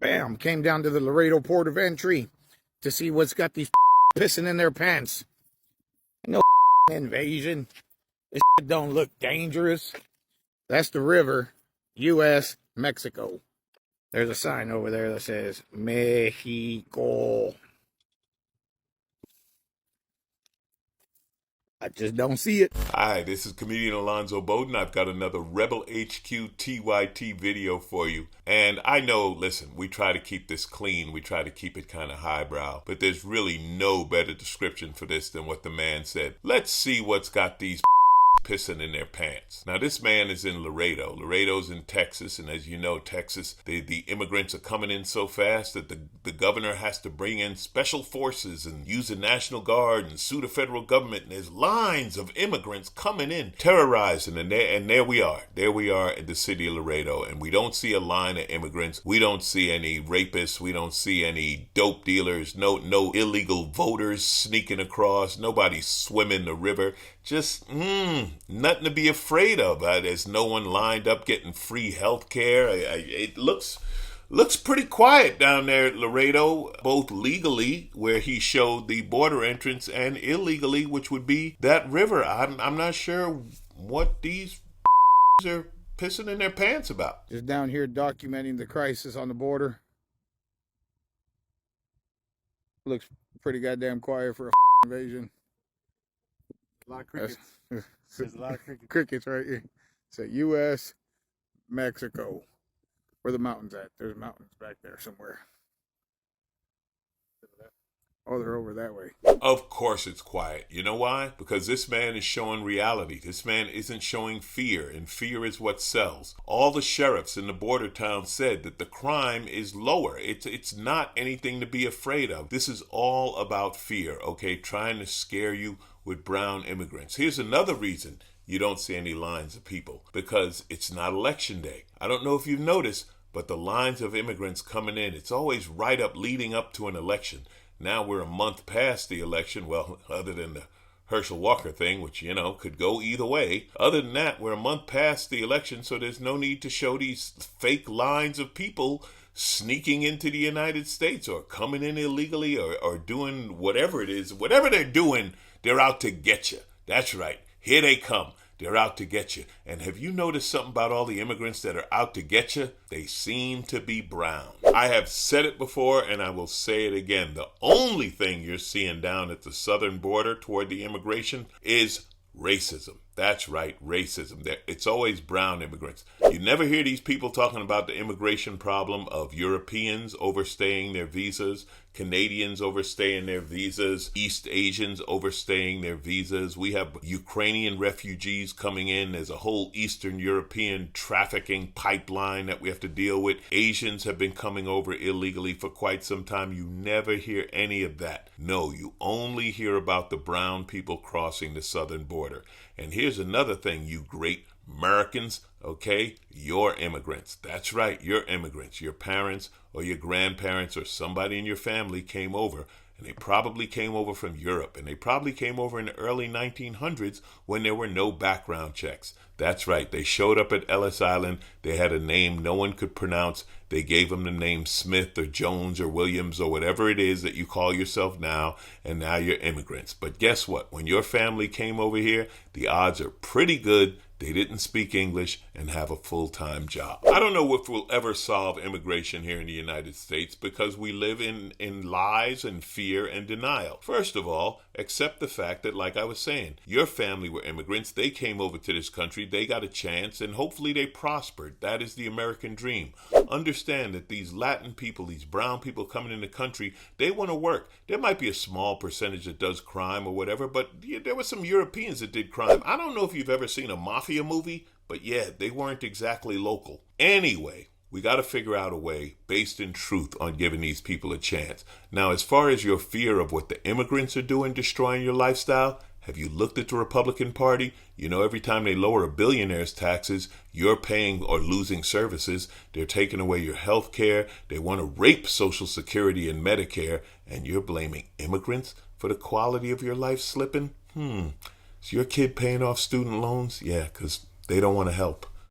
Bam, came down to the Laredo port of entry to see what's got these pissing in their pants. No invasion. This don't look dangerous. That's the river, U.S., Mexico. There's a sign over there that says Mexico. I just don't see it. Hi, this is comedian Alonzo Bodden. I've got another Rebel HQ TYT video for you. And I know, listen, we try to keep this clean. We try to keep it kind of highbrow. But there's really no better description for this than what the man said. Let's see what's got these pissing in their pants. Now, this man is in Laredo. Laredo's in Texas, and as you know, Texas, the immigrants are coming in so fast that the governor has to bring in special forces and use the National Guard and sue the federal government, and there's lines of immigrants coming in, terrorizing, and there we are. There we are in the city of Laredo, and we don't see a line of immigrants. We don't see any rapists. We don't see any dope dealers. No illegal voters sneaking across. Nobody swimming the river. Just, nothing to be afraid of. There's no one lined up getting free health care. It looks pretty quiet down there at Laredo, both legally, where he showed the border entrance, and illegally, which would be that river. I'm not sure what these are pissing in their pants about. Just down here documenting the crisis on the border. Looks pretty goddamn quiet for a invasion. A lot of crickets. There's a lot of crickets. Crickets right here. It's U.S., Mexico. Where the mountains at? There's mountains back there somewhere. Oh, they're over that way. Of course it's quiet. You know why? Because this man is showing reality. This man isn't showing fear, and fear is what sells. All the sheriffs in the border town said that the crime is lower. It's not anything to be afraid of. This is all about fear, okay? Trying to scare you with brown immigrants. Here's another reason you don't see any lines of people, because it's not election day. I don't know if you've noticed, but the lines of immigrants coming in, it's always right up leading up to an election. Now we're a month past the election, well, other than the Herschel Walker thing, which, could go either way. Other than that, we're a month past the election, so there's no need to show these fake lines of people sneaking into the United States or coming in illegally or doing whatever it is. Whatever they're doing, they're out to get you. That's right. Here they come. They're out to get you. And have you noticed something about all the immigrants that are out to get you? They seem to be brown. I have said it before, and I will say it again. The only thing you're seeing down at the southern border toward the immigration is racism. That's right, racism. It's always brown immigrants. You never hear these people talking about the immigration problem of Europeans overstaying their visas, Canadians overstaying their visas, East Asians overstaying their visas. We have Ukrainian refugees coming in. There's a whole Eastern European trafficking pipeline that we have to deal with. Asians have been coming over illegally for quite some time. You never hear any of that. No, you only hear about the brown people crossing the southern border. And here's another thing, you great Americans, okay? You're immigrants. That's right, you're immigrants. Your parents or your grandparents or somebody in your family came over, and they probably came over from Europe, and they probably came over in the early 1900s when there were no background checks. That's right, they showed up at Ellis Island. They had a name no one could pronounce. They gave them the name Smith or Jones or Williams or whatever it is that you call yourself now, and now you're immigrants. But guess what? When your family came over here, the odds are pretty good they didn't speak English and have a full-time job. I don't know if we'll ever solve immigration here in the United States because we live in lies and fear and denial. First of all, accept the fact that, like I was saying, your family were immigrants. They came over to this country. They got a chance, and hopefully they prospered. That is the American dream. Understand that these Latin people, these brown people coming in the country, they want to work. There might be a small percentage that does crime or whatever, but there were some Europeans that did crime. I don't know if you've ever seen a mafia movie, but yeah, they weren't exactly local. Anyway, we got to figure out a way based in truth on giving these people a chance. Now, as far as your fear of what the immigrants are doing, destroying your lifestyle, have you looked at the Republican Party? You know, every time they lower a billionaire's taxes, you're paying or losing services. They're taking away your health care. They want to rape Social Security and Medicare, and you're blaming immigrants for the quality of your life slipping? Is your kid paying off student loans? Yeah, because they don't want to help.